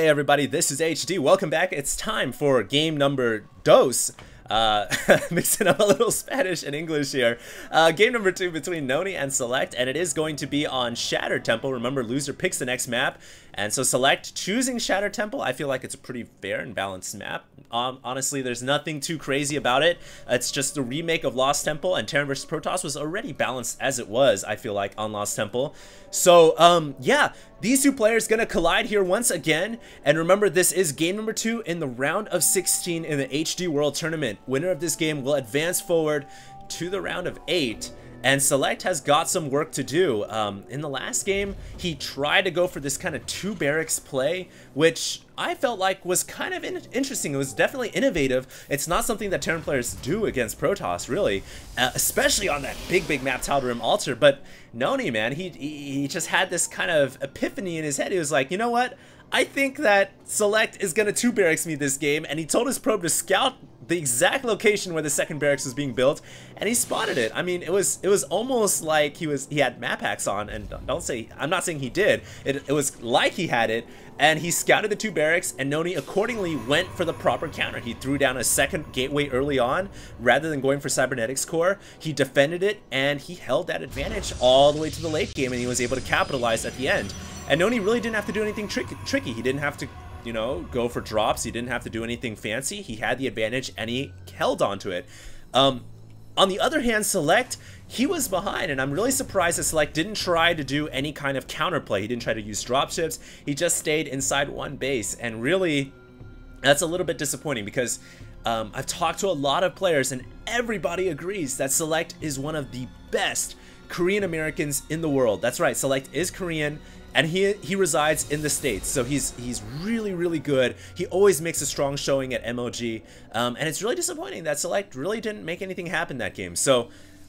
Hey everybody, this is HD. Welcome back. It's time for game number dos. Mixing up a little Spanish and English here. Game number 2 between Noni and Select, and it is going to be on Shattered Temple. Remember, loser picks the next map, and so Select choosing Shattered Temple, I feel like it's a pretty fair and balanced map. Honestly, there's nothing too crazy about it. It's just the remake of Lost Temple, and Terran vs Protoss was already balanced as it was, I feel like, on Lost Temple. So, yeah, these two players gonna collide here once again, and remember, this is game number 2 in the round of 16 in the HD World Tournament. Winner of this game will advance forward to the round of 8, and Select has got some work to do. In the last game, he tried to go for this kind of 2 barracks play, which I felt like was kind of interesting. It was definitely innovative. It's not something that Terran players do against Protoss, really, especially on that big map Tal'Darim altar. But Noni, man, he just had this kind of epiphany in his head. He was like, you know what? I think that Select is gonna 2 barracks me this game, and he told his probe to scout the exact location where the second barracks was being built, and he spotted it. I mean, it was almost like he had map hacks on, and I'm not saying he did. It was like he had it, and he scouted the 2 barracks, and Noni accordingly went for the proper counter. He threw down a second gateway early on rather than going for Cybernetics core. He defended it, and he held that advantage all the way to the late game, and he was able to capitalize at the end. And Noni really didn't have to do anything tricky. He didn't have to, you know, go for drops. He didn't have to do anything fancy. He had the advantage, and he held on to it. On the other hand, Select, he was behind, and I'm really surprised that Select didn't try to do any kind of counterplay. He didn't try to use dropships. He just stayed inside one base, and really, that's a little bit disappointing because I've talked to a lot of players, and everybody agrees that Select is one of the best Korean Americans in the world. That's right, Select is Korean, and he resides in the States, so he's really good. He always makes a strong showing at MOG, and it's really disappointing that Select really didn't make anything happen that game. So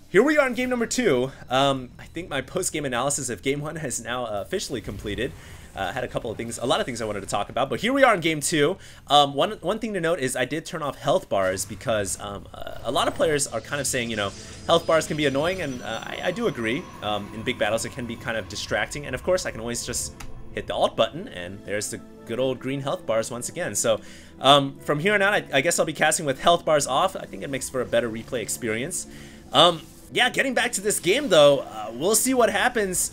here we are in game number 2. I think my post-game analysis of game 1 has now officially completed. Had a lot of things I wanted to talk about, but here we are in game 2. One thing to note is I did turn off health bars because a lot of players are kind of saying, you know, health bars can be annoying, and I do agree. In big battles, it can be kind of distracting, and of course, I can always just hit the Alt button, and there's the good old green health bars once again. So from here on out, I guess I'll be casting with health bars off. I think it makes for a better replay experience. Yeah, getting back to this game though, we'll see what happens.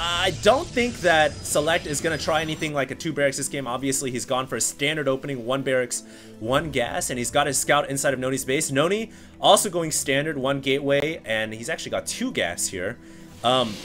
I don't think that Select is going to try anything like a 2 barracks this game. Obviously, he's gone for a standard opening, 1 barracks, 1 gas, and he's got his scout inside of Noni's base. Noni also going standard, 1 gateway, and he's actually got 2 gas here. And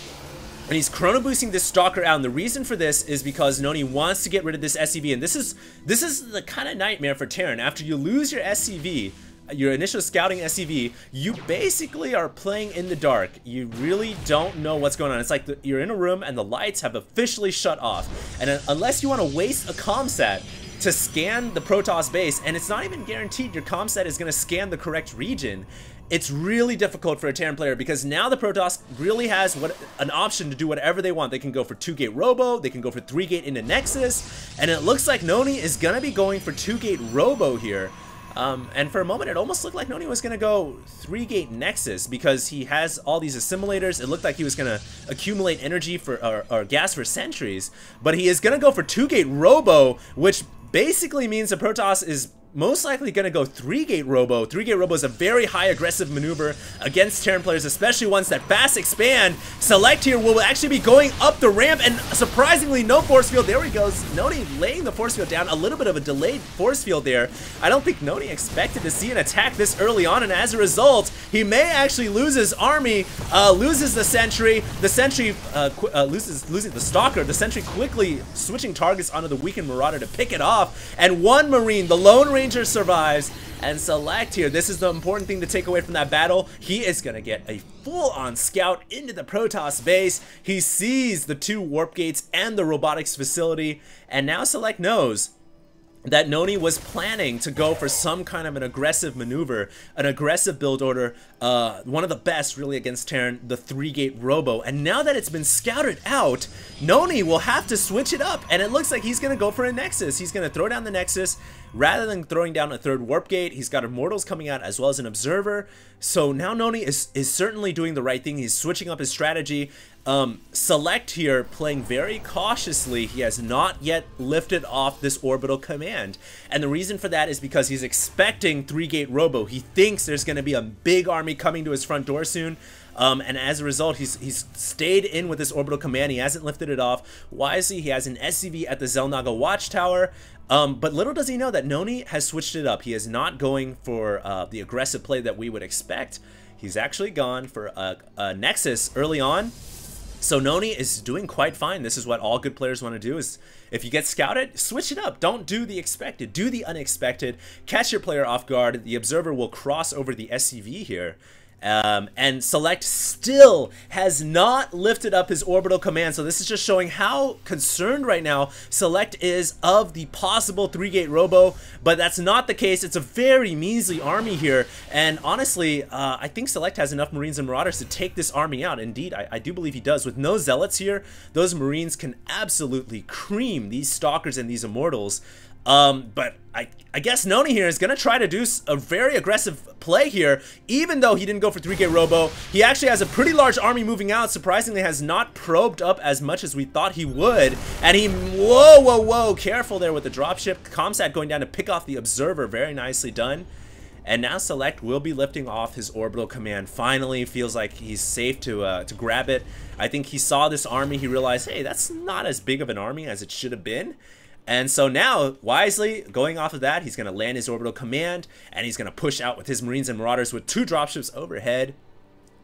he's chrono boosting this stalker out, and the reason for this is because Noni wants to get rid of this SCV, and this is the kind of nightmare for Terran. After you lose your SCV, your initial scouting SCV, you basically are playing in the dark. You really don't know what's going on. It's like you're in a room and the lights have officially shut off. And unless you want to waste a comsat to scan the Protoss base, and it's not even guaranteed your comsat is going to scan the correct region, it's really difficult for a Terran player because now the Protoss really has an option to do whatever they want. They can go for 2-gate Robo, they can go for 3-gate into Nexus, and it looks like Noni is going to be going for 2-gate Robo here. And for a moment, it almost looked like Noni was going to go 3-gate Nexus because he has all these assimilators. It looked like he was going to accumulate energy for or gas for sentries, but he is going to go for 2-gate Robo, which basically means the Protoss is most likely going to go 3-gate Robo. 3-gate Robo is a very high aggressive maneuver against Terran players, especially ones that fast expand. Select here will actually be going up the ramp, and surprisingly, no force field. There he goes. Noni laying the force field down. A little bit of a delayed force field there. I don't think Noni expected to see an attack this early on, and as a result, he may actually lose his army, loses the sentry. The sentry losing the stalker. The sentry quickly switching targets onto the weakened marauder to pick it off, and 1 marine, the lone ranger, survives, and Select here, this is the important thing to take away from that battle. He is gonna get a full-on scout into the Protoss base. He sees the 2 warp gates and the robotics facility, and now Select knows that Noni was planning to go for some kind of an aggressive maneuver, an aggressive build order, one of the best really against Terran, the 3-gate Robo. And now that it's been scouted out, Noni will have to switch it up, and it looks like he's gonna go for a Nexus. He's gonna throw down the Nexus rather than throwing down a 3rd warp gate. He's got Immortals coming out as well as an Observer. So now Noni is certainly doing the right thing. He's switching up his strategy. Select here playing very cautiously. He has not yet lifted off this orbital command. And the reason for that is because he's expecting 3-gate robo. He thinks there's going to be a big army coming to his front door soon. And as a result, he's stayed in with this orbital command. He hasn't lifted it off. Wisely, he has an SCV at the Xel'Naga Watchtower. But little does he know that Noni has switched it up. He is not going for the aggressive play that we would expect. He's actually gone for a Nexus early on. So Noni is doing quite fine. This is what all good players want to do, is if you get scouted, switch it up. Don't do the expected. Do the unexpected. Catch your player off guard. The observer will cross over the SCV here. And Select still has not lifted up his orbital command. So this is just showing how concerned right now Select is of the possible 3-gate robo, but that's not the case. It's a very measly army here. And honestly, I think Select has enough Marines and Marauders to take this army out. Indeed, I do believe he does. With no Zealots here, those Marines can absolutely cream these Stalkers and these Immortals. But I guess Noni here is going to try to do a very aggressive play here. Even though he didn't go for 3-gate robo, he actually has a pretty large army moving out. Surprisingly, has not probed up as much as we thought he would. And he, whoa, careful there with the dropship. Comsat going down to pick off the observer. Very nicely done. And now Select will be lifting off his orbital command. Finally, feels like he's safe to grab it. I think he saw this army. He realized, hey, that's not as big of an army as it should have been. And so now, wisely, going off of that, he's going to land his orbital command, and he's going to push out with his Marines and Marauders with 2 dropships overhead.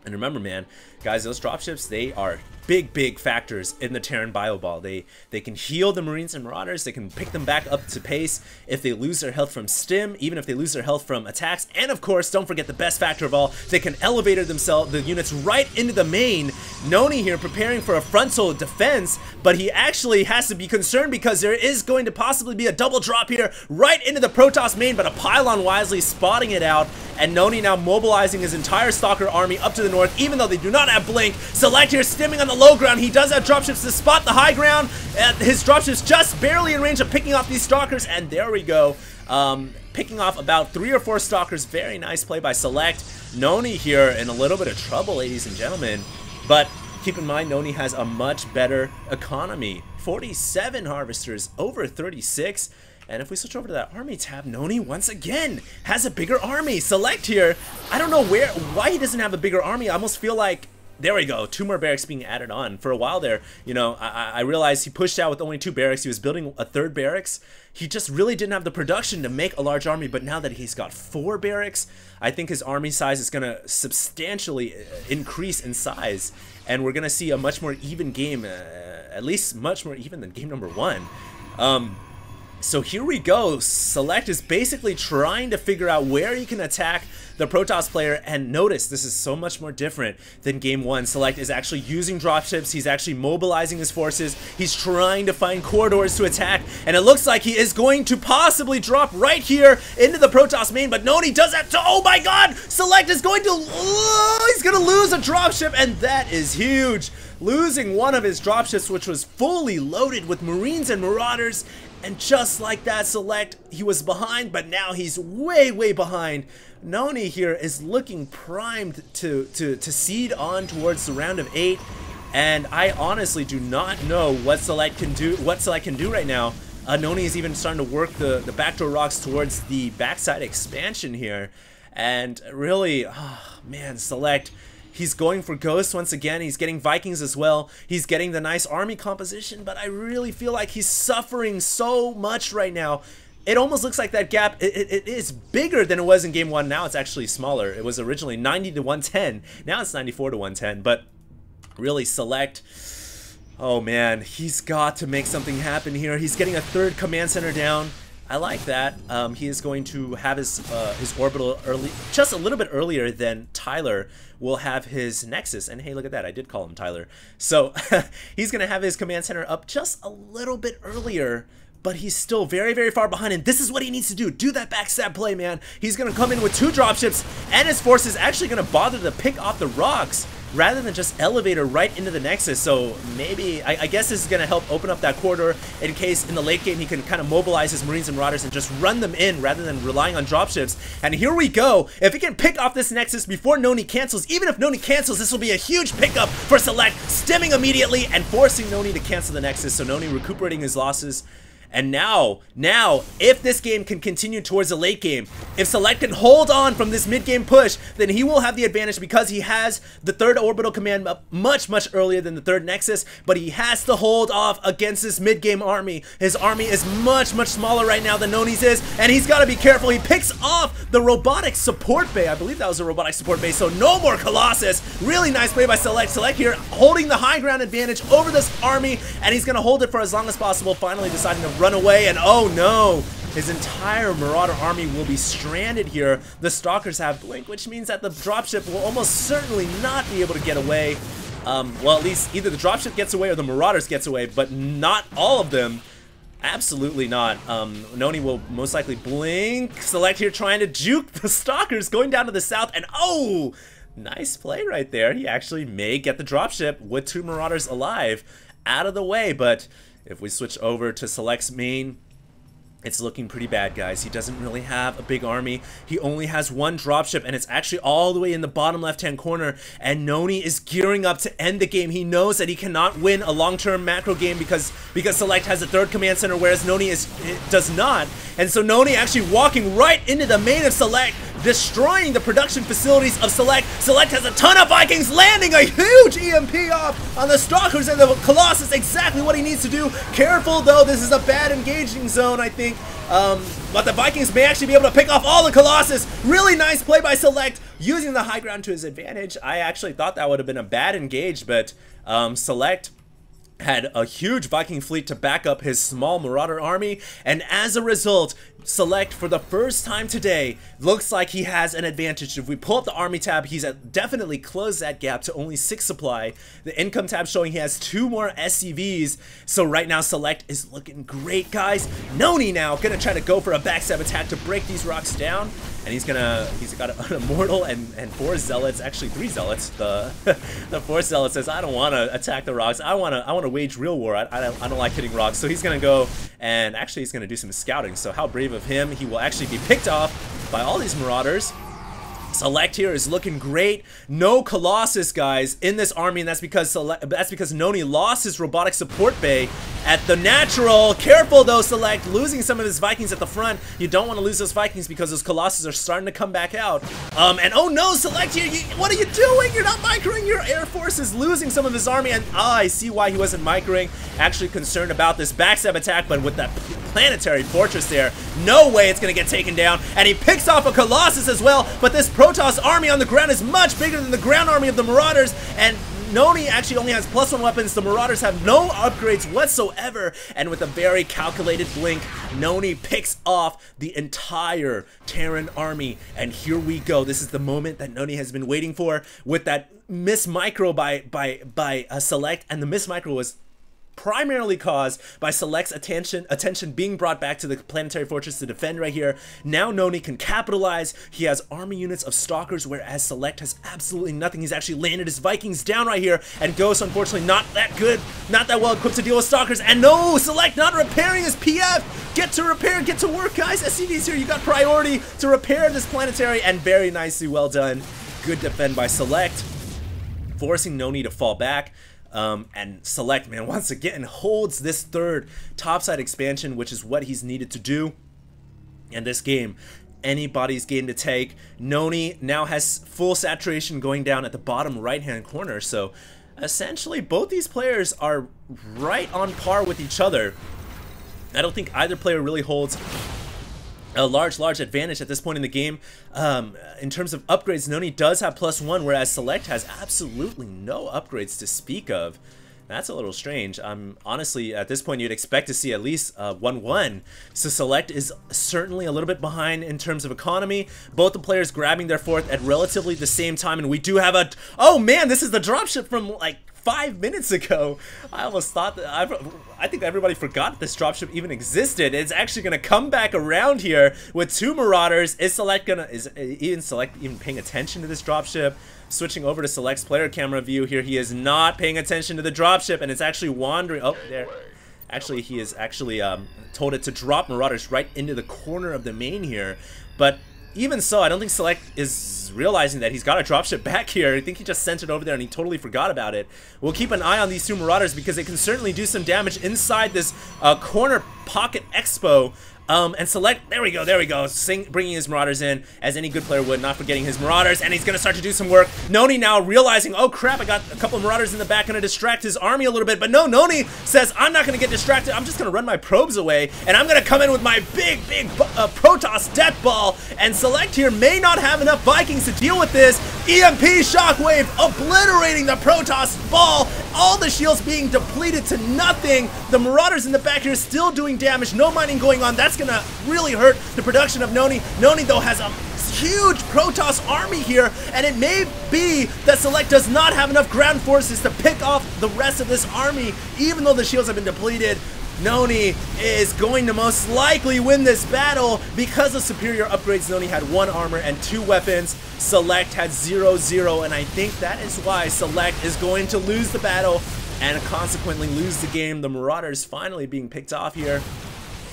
And remember, man, guys, those dropships, they are big factors in the Terran Bio Ball. They can heal the Marines and Marauders. They can pick them back up to pace if they lose their health from stim, even if they lose their health from attacks. And of course, don't forget the best factor of all, they can elevate themselves, the units right into the main. Noni here preparing for a frontal defense, but he actually has to be concerned because there is going to possibly be a double drop here right into the Protoss main, but a pylon wisely spotting it out, and Noni now mobilizing his entire Stalker army up to the north, even though they do not have Blink. Select here stimming on the low ground. He does have dropships to spot the high ground. His dropships just barely in range of picking off these Stalkers, and there we go. Picking off about 3 or 4 Stalkers. Very nice play by Select. Noni here in a little bit of trouble, ladies and gentlemen. But keep in mind, Noni has a much better economy. 47 Harvesters over 36. And if we switch over to that army tab, Noni once again has a bigger army. Select here, I don't know why he doesn't have a bigger army. I almost feel like, there we go, 2 more barracks being added on. For a while there, you know, I realized he pushed out with only 2 barracks. He was building a 3rd barracks. He just really didn't have the production to make a large army, but now that he's got 4 barracks, I think his army size is going to substantially increase in size. And we're going to see a much more even game, at least much more even than game number 1. So here we go. Select is basically trying to figure out where he can attack the Protoss player, and notice this is so much more different than game 1. Select is actually using dropships. He's actually mobilizing his forces. He's trying to find corridors to attack, and it looks like he is going to possibly drop right here into the Protoss main, but Noni does that. Oh my god! Select is going to, he's going to lose a dropship, and that is huge. Losing one of his dropships, which was fully loaded with Marines and Marauders. And just like that, Select, he was behind, but now he's way behind. Noni here is looking primed to seed on towards the round of 8. And I honestly do not know what Select can do right now. Noni is even starting to work the backdoor rocks towards the backside expansion here. And really, oh man, Select, he's going for Ghosts once again. He's getting Vikings as well. He's getting the nice army composition, but I really feel like he's suffering so much right now. It almost looks like that gap, it is bigger than it was in game 1. Now it's actually smaller. It was originally 90 to 110. Now it's 94 to 110. But really, Select, oh man, he's got to make something happen here. He's getting a 3rd command center down. I like that. He is going to have his orbital early, just a little bit earlier than Tyler will have his Nexus. And hey, look at that, I did call him Tyler. So he's going to have his command center up just a little bit earlier, but he's still very far behind, and this is what he needs to do. Do that backstab play, man. He's going to come in with 2 dropships, and his force is actually going to bother to pick off the rocks. rather than just elevator right into the Nexus. So maybe, I guess this is going to help open up that corridor in case in the late game he can kind of mobilize his Marines and Marauders and just run them in rather than relying on dropships. And here we go. If he can pick off this Nexus before Noni cancels, even if Noni cancels, this will be a huge pickup for Select, stemming immediately and forcing Noni to cancel the Nexus. So Noni recuperating his losses. And now, if this game can continue towards the late game, if Select can hold on from this mid-game push, then he will have the advantage because he has the third orbital command up much earlier than the third Nexus, but he has to hold off against this mid-game army. His army is much smaller right now than Noni's is, and he's got to be careful. He picks off the robotic support bay. I believe that was a robotic support bay, so no more Colossus. Really nice play by Select. Select here holding the high ground advantage over this army, and he's going to hold it for as long as possible, finally deciding to run away. And oh no, his entire Marauder army will be stranded here. The Stalkers have Blink, which means that the dropship will almost certainly not be able to get away. Well, at least either the dropship gets away or the Marauders gets away, but not all of them. Absolutely not. Noni will most likely Blink. Select here trying to juke the Stalkers going down to the south, and oh, nice play right there. He actually may get the dropship with 2 Marauders alive out of the way. But if we switch over to Select's main, it's looking pretty bad, guys. He doesn't really have a big army. He only has 1 dropship, and it's actually all the way in the bottom left-hand corner. And Noni is gearing up to end the game. He knows that he cannot win a long-term macro game because Select has a 3rd command center, whereas Noni does not. And so Noni actually walking right into the main of Select, destroying the production facilities of Select. Select has a ton of Vikings, landing a huge EMP off on the Stalkers and the Colossus. Exactly what he needs to do. Careful though, this is a bad engaging zone, I think. But the Vikings may actually be able to pick off all the Colossus. Really nice play by Select, using the high ground to his advantage. I actually thought that would have been a bad engage, but Select had a huge Viking fleet to back up his small Marauder army, and as a result, Select, for the first time today, looks like he has an advantage. If we pull up the army tab, he's definitely closed that gap to only 6 supply. The income tab showing he has 2 more SCVs, so right now Select is looking great, guys. Noni now gonna try to go for a backstab attack to break these rocks down, and he's got an Immortal and 4 Zealots, actually 3 Zealots. The 4th Zealot says, I don't want to attack the rocks, I want to wage real war. I don't like hitting rocks, so he's gonna go and actually he's gonna do some scouting. So how brave of him. He will actually be picked off by all these Marauders. Select here is looking great. No Colossus, guys, in this army, and that's because Noni lost his robotic support bay at the natural. Careful though, Select, losing some of his Vikings at the front. You don't want to lose those Vikings because those Colossus are starting to come back out. And oh no, Select, what are you doing? You're not microing. Your Air Force is losing some of his army, and I see why he wasn't microing. Actually concerned about this backstab attack, but with that planetary fortress there, no way it's gonna get taken down. And he picks off a Colossus as well, but this Protoss army on the ground is much bigger than the ground army of the Marauders, and Noni actually only has +1 weapons. The Marauders have no upgrades whatsoever, and with a very calculated blink, Noni picks off the entire Terran army. And here we go. This is the moment that Noni has been waiting for, with that miss micro by Select, and the miss micro was primarily caused by Select's attention being brought back to the planetary fortress to defend right here. Now Noni can capitalize. He has army units of Stalkers, whereas Select has absolutely nothing. He's actually landed his Vikings down right here, and Ghost, unfortunately, not that good, not that well equipped to deal with Stalkers. And no, Select not repairing his PF. Get to repair, get to work, guys. SCVs here, you got priority to repair this planetary, and very nicely well done. Good defend by Select, forcing Noni to fall back. And Select, man, once again holds this 3rd topside expansion, which is what he's needed to do in this game. Anybody's game to take. Noni now has full saturation going down at the bottom right-hand corner, so essentially both these players are right on par with each other. I don't think either player really holds a large advantage at this point in the game. In terms of upgrades, Noni does have +1, whereas Select has absolutely no upgrades to speak of. That's a little strange. Honestly, at this point, you'd expect to see at least 1-1. So Select is certainly a little bit behind in terms of economy. Both the players grabbing their 4th at relatively the same time, and we do have a... Oh man, this is the dropship from like 5 minutes ago. I almost thought that I think everybody forgot this dropship even existed. It's actually gonna come back around here with 2 Marauders. Is Select even paying attention to this dropship? Switching over to Select's player camera view here, he is not paying attention to the dropship, and it's actually wandering. Oh, there. Actually, he is actually told it to drop Marauders right into the corner of the main here. But even so, I don't think Select is realizing that he's got a dropship back here. I think he just sent it over there and he totally forgot about it. We'll keep an eye on these 2 Marauders because they can certainly do some damage inside this corner pocket expo. And Select, there we go, bringing his Marauders in, as any good player would, not forgetting his Marauders, and he's going to start to do some work. Noni now realizing, oh crap, I got a couple of Marauders in the back, going to distract his army a little bit, but no, Noni says, I'm not going to get distracted, I'm just going to run my probes away, and I'm going to come in with my big Protoss Death Ball, and Select here may not have enough Vikings to deal with this. EMP Shockwave obliterating the Protoss Ball, all the shields being depleted to nothing. The Marauders in the back here still doing damage, no mining going on. That's gonna really hurt the production of Noni. Noni though has a huge Protoss army here, and it may be that Select does not have enough ground forces to pick off the rest of this army, even though the shields have been depleted. Noni is going to most likely win this battle because of superior upgrades. Noni had 1 armor and 2 weapons. Select had 0-0, and I think that is why Select is going to lose the battle and consequently lose the game. The Marauders finally being picked off here,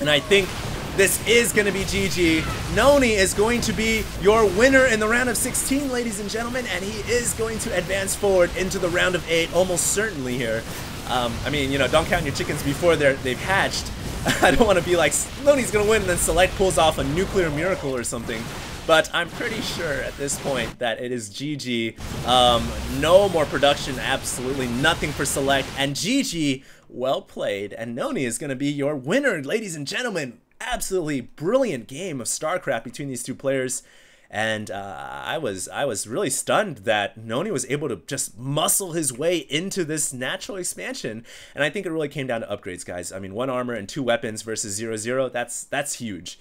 and I think this is going to be GG. Noni is going to be your winner in the round of 16, ladies and gentlemen, and he is going to advance forward into the round of 8 almost certainly here. I mean, you know, don't count your chickens before they've hatched. I don't want to be like, Noni's gonna win and then Select pulls off a nuclear miracle or something. But I'm pretty sure at this point that it is GG. No more production, absolutely nothing for Select. And GG, well played. And Noni is gonna be your winner, ladies and gentlemen. Absolutely brilliant game of StarCraft between these 2 players. And I was really stunned that Noni was able to just muscle his way into this natural expansion, and I think it really came down to upgrades, guys. I mean, 1 armor and 2 weapons versus 0-0, that's huge.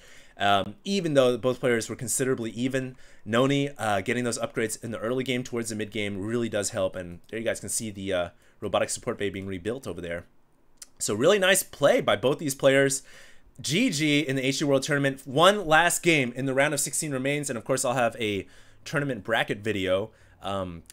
Even though both players were considerably even, Noni getting those upgrades in the early game towards the mid game really does help, and there you guys can see the robotic support bay being rebuilt over there. So really nice play by both these players. GG in the HD World Tournament. 1 last game in the round of 16 remains, and of course I'll have a tournament bracket video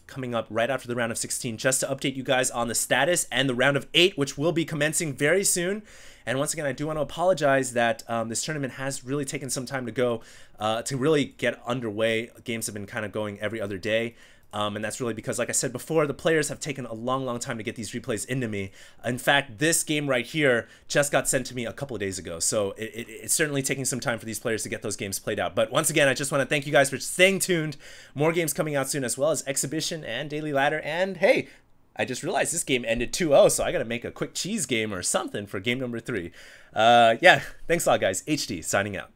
coming up right after the round of 16 just to update you guys on the status and the round of 8, which will be commencing very soon. And once again, I do want to apologize that this tournament has really taken some time to go to really get underway. Games have been kind of going every other day. And that's really because, like I said before, the players have taken a long time to get these replays into me. In fact, this game right here just got sent to me a couple of days ago. So it's certainly taking some time for these players to get those games played out. But once again, I just want to thank you guys for staying tuned. More games coming out soon, as well as Exhibition and Daily Ladder. And hey, I just realized this game ended 2-0, so I got to make a quick cheese game or something for game number 3. Yeah, thanks a lot, guys. HD signing out.